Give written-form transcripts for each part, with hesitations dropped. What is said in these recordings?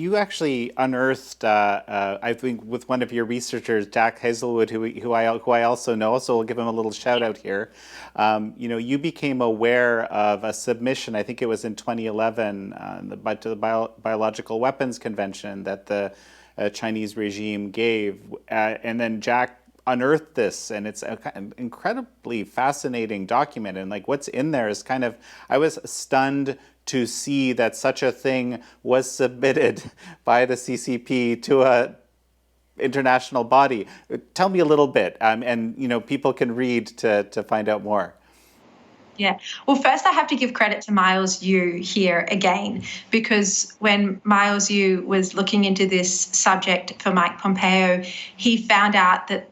You actually unearthed, I think, with one of your researchers, Jack Hazelwood, who I also know, so we'll give him a little shout out here. You became aware of a submission, I think it was in 2011, to the Biological Weapons Convention that the Chinese regime gave, and then Jack unearthed this, and it's an incredibly fascinating document, and like what's in there is kind of, I was stunned to see that such a thing was submitted by the CCP to a international body. Tell me a little bit, and people can read to find out more. Yeah. Well, first I have to give credit to Miles Yu here again, because when Miles Yu was looking into this subject for Mike Pompeo, he found out that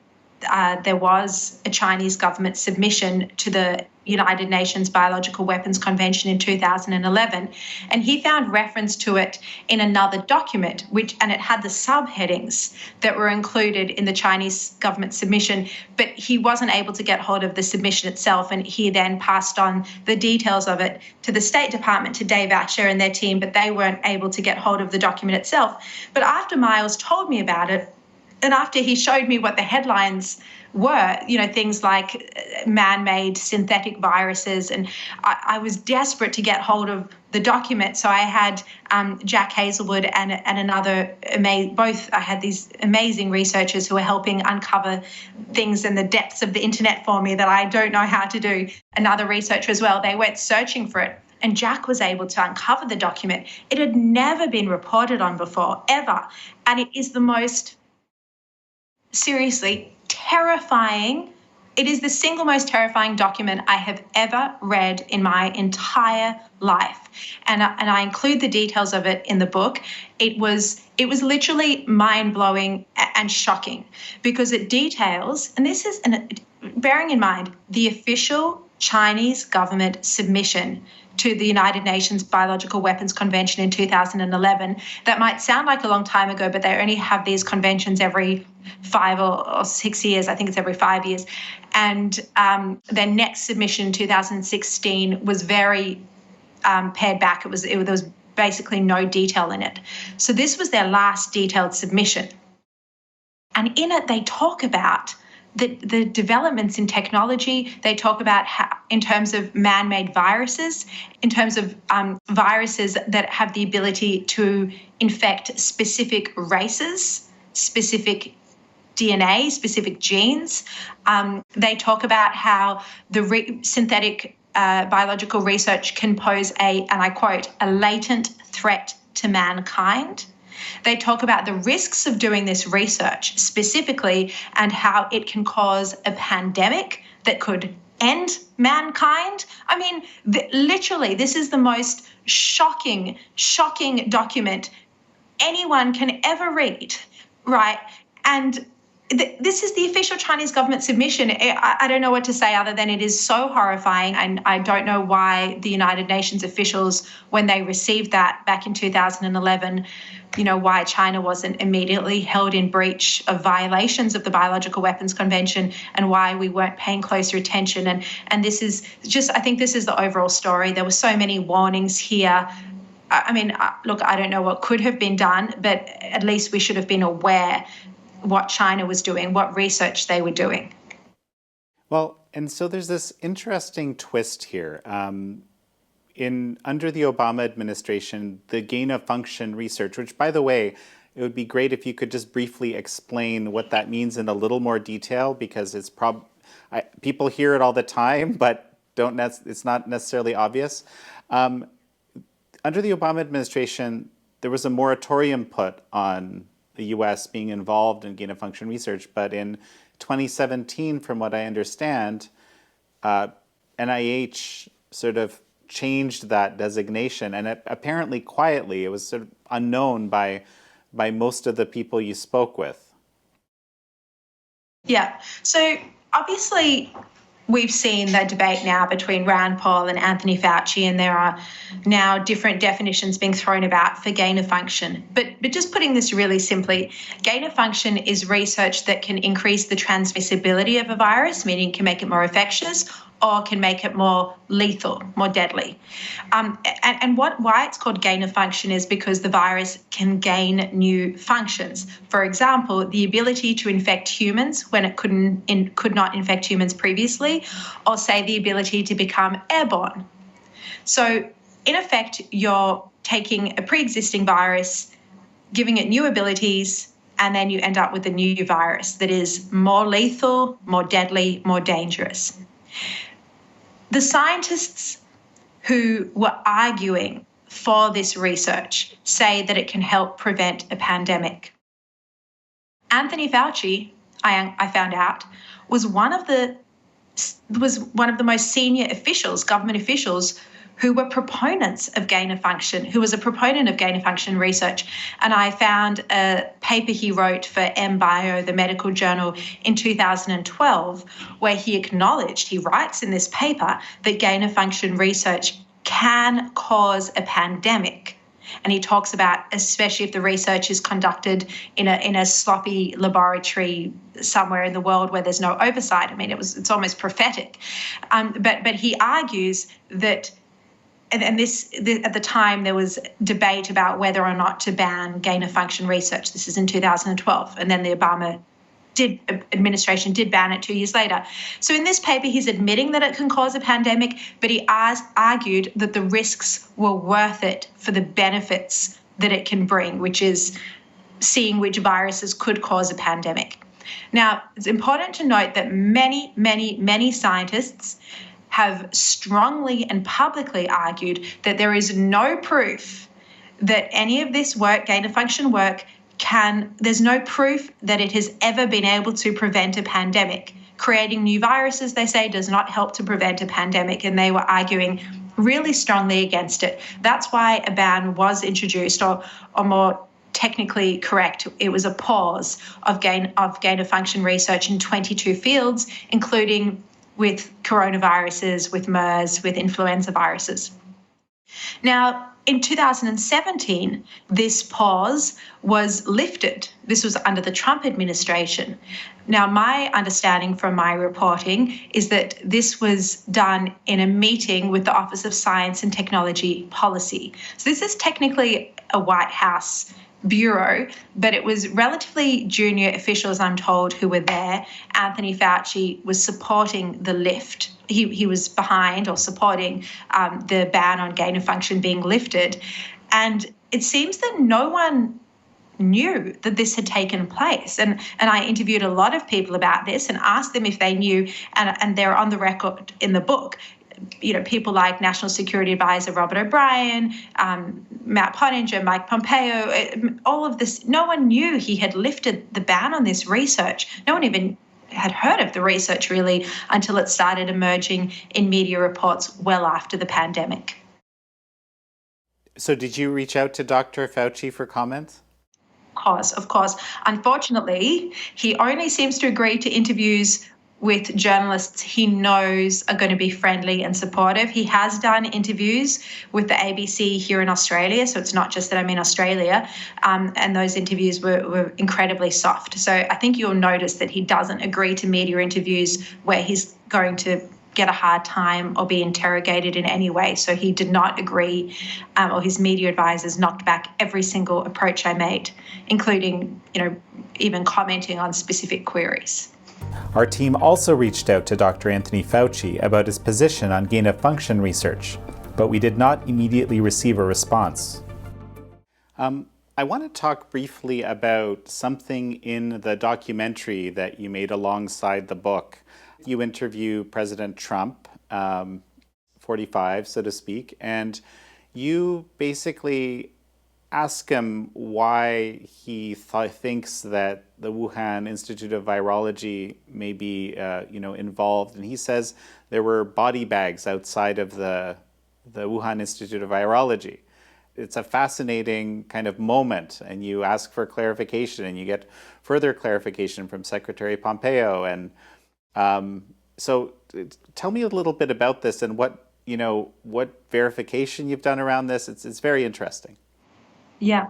there was a Chinese government submission to the United Nations Biological Weapons Convention in 2011, and he found reference to it in another document, and it had the subheadings that were included in the Chinese government submission, but he wasn't able to get hold of the submission itself, and he then passed on the details of it to the State Department, to Dave Asher and their team, but they weren't able to get hold of the document itself. But after Miles told me about it, and after he showed me what the headlines were, things like man-made synthetic viruses, and I was desperate to get hold of the document. So I had Jack Hazelwood and another, I had these amazing researchers who were helping uncover things in the depths of the internet for me that I don't know how to do. Another researcher as well, they went searching for it. And Jack was able to uncover the document. It had never been reported on before, ever. And it is the most, seriously, terrifying. It is the single most terrifying document I have ever read in my entire life. And I include the details of it in the book. It was literally mind-blowing and shocking, because it details, and this is, bearing in mind, the official Chinese government submission to the United Nations Biological Weapons Convention in 2011. That might sound like a long time ago, but they only have these conventions every 5 or 6 years. I think it's every 5 years. And their next submission in 2016 was very pared back. There was basically no detail in it. So this was their last detailed submission. And in it, they talk about the developments in technology. They talk about how, in terms of man-made viruses, in terms of viruses that have the ability to infect specific races, specific DNA, specific genes. They talk about how the synthetic biological research can pose and I quote, a latent threat to mankind. They talk about the risks of doing this research specifically, and how it can cause a pandemic that could end mankind. I mean, literally, this is the most shocking document anyone can ever read, right? And this is the official Chinese government submission. I don't know what to say other than it is so horrifying, and I don't know why the United Nations officials, when they received that back in 2011, why China wasn't immediately held in breach of violations of the Biological Weapons Convention, and why we weren't paying closer attention. And this is just, I think this is the overall story. There were so many warnings here. I mean, look, I don't know what could have been done, but at least we should have been aware what China was doing, what research they were doing. Well, and so there's this interesting twist here. Under the Obama administration, the gain-of-function research, which, by the way, it would be great if you could just briefly explain what that means in a little more detail, because it's people hear it all the time, but it's not necessarily obvious. Under the Obama administration, there was a moratorium put on the U.S. being involved in gain-of-function research, but in 2017, from what I understand, NIH sort of changed that designation, and apparently quietly. It was sort of unknown by most of the people you spoke with. Yeah. So obviously, we've seen the debate now between Rand Paul and Anthony Fauci, and there are now different definitions being thrown about for gain of function. But just putting this really simply, gain of function is research that can increase the transmissibility of a virus, meaning can make it more infectious, or can make it more lethal, more deadly. Why it's called gain of function is because the virus can gain new functions. For example, the ability to infect humans when it could not infect humans previously, or say the ability to become airborne. So in effect, you're taking a pre-existing virus, giving it new abilities, and then you end up with a new virus that is more lethal, more deadly, more dangerous. The scientists who were arguing for this research say that it can help prevent a pandemic. Anthony Fauci, I found out, was one of the most senior officials, government officials, who were proponents of gain of function, who was a proponent of gain of function research. And I found a paper he wrote for MBio, the medical journal, in 2012, where he writes in this paper that gain of function research can cause a pandemic. And he talks about, especially if the research is conducted in a sloppy laboratory somewhere in the world where there's no oversight. I mean, it's almost prophetic. But he argues that, and this at the time there was debate about whether or not to ban gain of function research. This is in 2012, and then the Obama administration did ban it 2 years later. So in this paper, he's admitting that it can cause a pandemic, but he argued that the risks were worth it for the benefits that it can bring, which is seeing which viruses could cause a pandemic. Now, it's important to note that many, many, many scientists have strongly and publicly argued that there is no proof that any of this work, gain of function work, there's no proof that it has ever been able to prevent a pandemic. Creating new viruses, they say, does not help to prevent a pandemic, and they were arguing really strongly against it. That's why a ban was introduced, or more technically correct, it was a pause of gain of function research in 22 fields, including with coronaviruses, with MERS, with influenza viruses. Now, in 2017, this pause was lifted. This was under the Trump administration. Now, my understanding from my reporting is that this was done in a meeting with the Office of Science and Technology Policy. So this is technically a White House bureau, but it was relatively junior officials, I'm told, who were there. Anthony Fauci was supporting the lift. He was behind or supporting the ban on gain of function being lifted. And it seems that no one knew that this had taken place. And I interviewed a lot of people about this and asked them if they knew, and they're on the record in the book. You know, people like National Security Advisor Robert O'Brien, Matt Pottinger, Mike Pompeo, all of this, no one knew he had lifted the ban on this research. No one even had heard of the research really until it started emerging in media reports well after the pandemic. So did you reach out to Dr. Fauci for comments? Of course. Unfortunately, he only seems to agree to interviews with journalists he knows are going to be friendly and supportive. He has done interviews with the ABC here in Australia, so it's not just that I'm in Australia, and those interviews were incredibly soft. So I think you'll notice that he doesn't agree to media interviews where he's going to get a hard time or be interrogated in any way. So he did not agree, or his media advisors knocked back every single approach I made, including, even commenting on specific queries. Our team also reached out to Dr. Anthony Fauci about his position on gain-of-function research, but we did not immediately receive a response. I want to talk briefly about something in the documentary that you made alongside the book. You interview President Trump, 45, so to speak, and you basically ask him why he thinks that the Wuhan Institute of Virology may be, involved. And he says there were body bags outside of the Wuhan Institute of Virology. It's a fascinating kind of moment, and you ask for clarification, and you get further clarification from Secretary Pompeo. And so tell me a little bit about this and what verification you've done around this. It's very interesting. Yeah.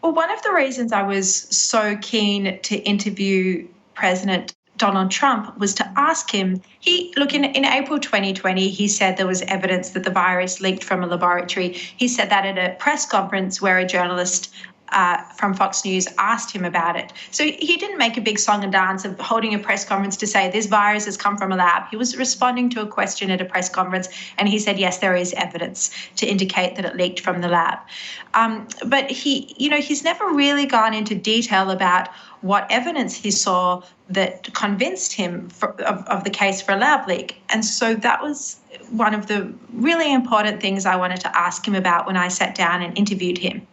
Well, one of the reasons I was so keen to interview President Donald Trump was to ask him, in April 2020, he said there was evidence that the virus leaked from a laboratory. He said that at a press conference where a journalist from Fox News asked him about it. So he didn't make a big song and dance of holding a press conference to say this virus has come from a lab. He was responding to a question at a press conference, and he said, yes, there is evidence to indicate that it leaked from the lab. But he's never really gone into detail about what evidence he saw that convinced him of the case for a lab leak. And so that was one of the really important things I wanted to ask him about when I sat down and interviewed him.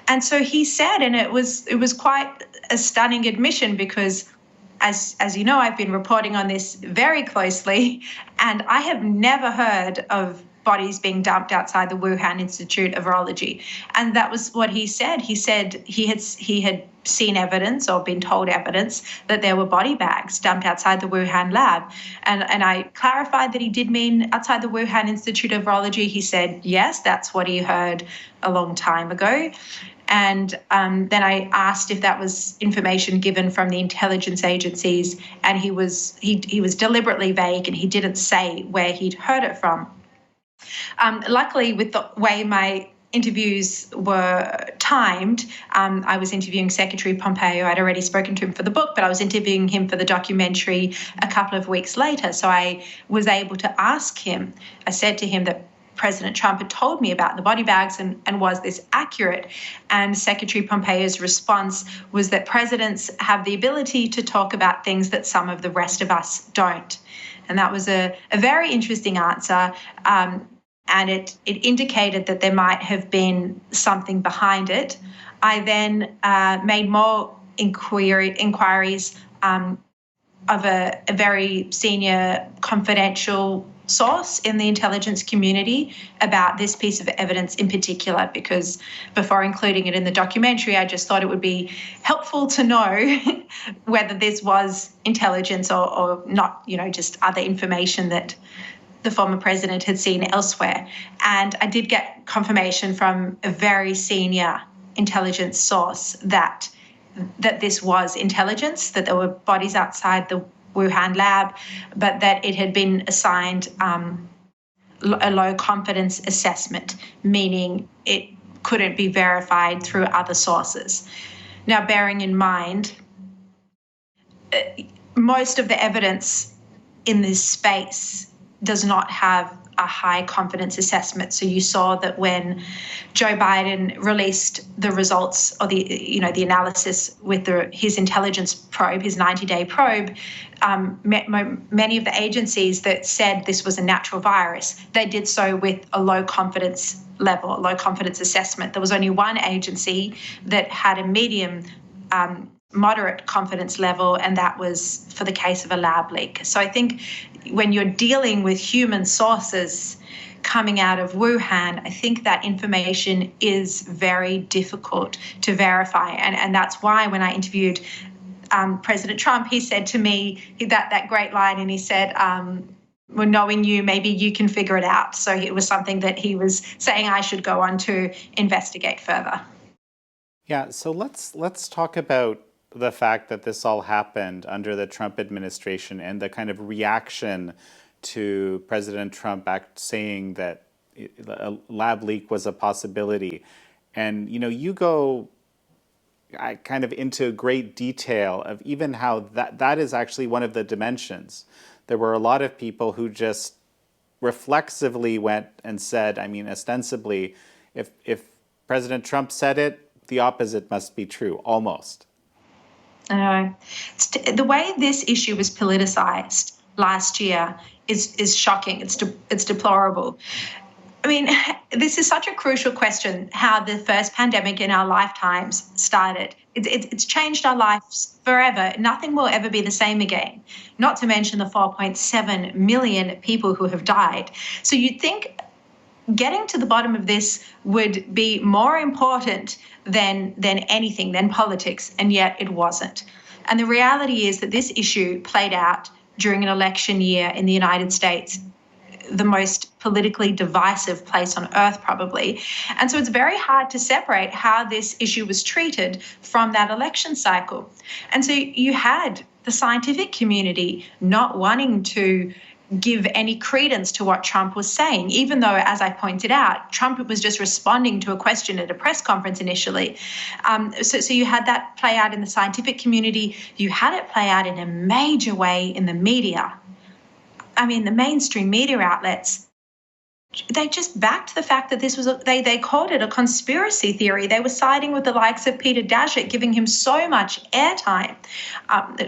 And so he said, and it was quite a stunning admission, because as you know, I've been reporting on this very closely, and I have never heard of bodies being dumped outside the Wuhan Institute of Virology. And that was what he said. He said he had seen evidence, or been told evidence, that there were body bags dumped outside the Wuhan lab. And I clarified that he did mean outside the Wuhan Institute of Virology. He said, yes, that's what he heard a long time ago. And then I asked if that was information given from the intelligence agencies, and he was deliberately vague, and he didn't say where he'd heard it from. Luckily, with the way my interviews were timed, I was interviewing Secretary Pompeo. I'd already spoken to him for the book, but I was interviewing him for the documentary a couple of weeks later. So I was able to ask him. I said to him that President Trump had told me about the body bags, and was this accurate? And Secretary Pompeo's response was that presidents have the ability to talk about things that some of the rest of us don't. And that was a very interesting answer. And it indicated that there might have been something behind it. I then made more inquiries of a very senior confidential source in the intelligence community about this piece of evidence in particular, because before including it in the documentary, I just thought it would be helpful to know whether this was intelligence or not, just other information that the former president had seen elsewhere. And I did get confirmation from a very senior intelligence source that this was intelligence, that there were bodies outside the Wuhan lab, but that it had been assigned a low confidence assessment, meaning it couldn't be verified through other sources. Now, bearing in mind, most of the evidence in this space does not have a high confidence assessment. So you saw that when Joe Biden released the results, or the analysis with his intelligence probe, his 90-day probe, many of the agencies that said this was a natural virus, they did so with a low confidence level, a low confidence assessment. There was only one agency that had a medium moderate confidence level, and that was for the case of a lab leak. So I think when you're dealing with human sources coming out of Wuhan, I think that information is very difficult to verify. And that's why when I interviewed President Trump, he said to me that great line, and he said, well, knowing you, maybe you can figure it out. So it was something that he was saying I should go on to investigate further. Yeah, so let's talk about the fact that this all happened under the Trump administration and the kind of reaction to President Trump saying that a lab leak was a possibility. And, you go kind of into great detail of even how that is actually one of the dimensions. There were a lot of people who just reflexively went and said, ostensibly, if President Trump said it, the opposite must be true, almost. I know. The way this issue was politicized last year is shocking. It's deplorable. This is such a crucial question, how the first pandemic in our lifetimes started. It's changed our lives forever. Nothing will ever be the same again, not to mention the 4.7 million people who have died. So you'd think getting to the bottom of this would be more important than anything, than politics, and yet it wasn't. And the reality is that this issue played out during an election year in the United States, the most politically divisive place on earth, probably. And so it's very hard to separate how this issue was treated from that election cycle. And so you had the scientific community not wanting to give any credence to what Trump was saying, even though, as I pointed out, Trump was just responding to a question at a press conference initially. So you had that play out in the scientific community. You had it play out in a major way in the media. I mean, the mainstream media outlets, they just backed the fact that this was, they called it a conspiracy theory. They were siding with the likes of Peter Daszak, giving him so much airtime.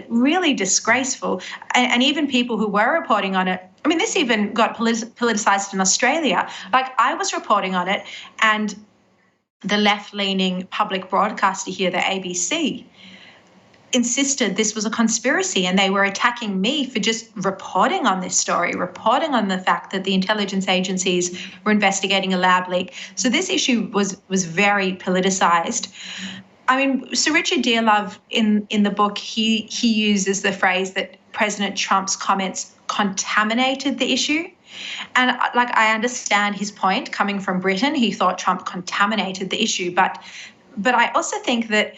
Really disgraceful. And even people who were reporting on it, I mean, this even got politicized in Australia. Like, I was reporting on it, and the left-leaning public broadcaster here, the ABC, insisted this was a conspiracy, and they were attacking me for just reporting on this story, reporting on the fact that the intelligence agencies were investigating a lab leak. So this issue was very politicized. I mean, Sir Richard Dearlove in the book, he uses the phrase that President Trump's comments contaminated the issue. And like, I understand his point coming from Britain. He thought Trump contaminated the issue, but I also think that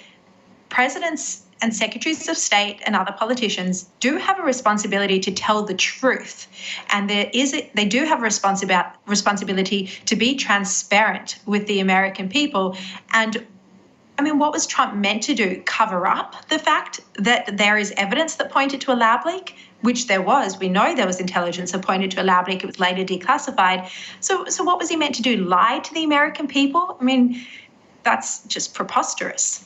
presidents and secretaries of state and other politicians do have a responsibility to tell the truth. And they do have a responsibility to be transparent with the American people. And I mean, what was Trump meant to do? Cover up the fact that there is evidence that pointed to a lab leak, which there was. We know there was intelligence that pointed to a lab leak. It was later declassified. So what was he meant to do? Lie to the American people? I mean, that's just preposterous.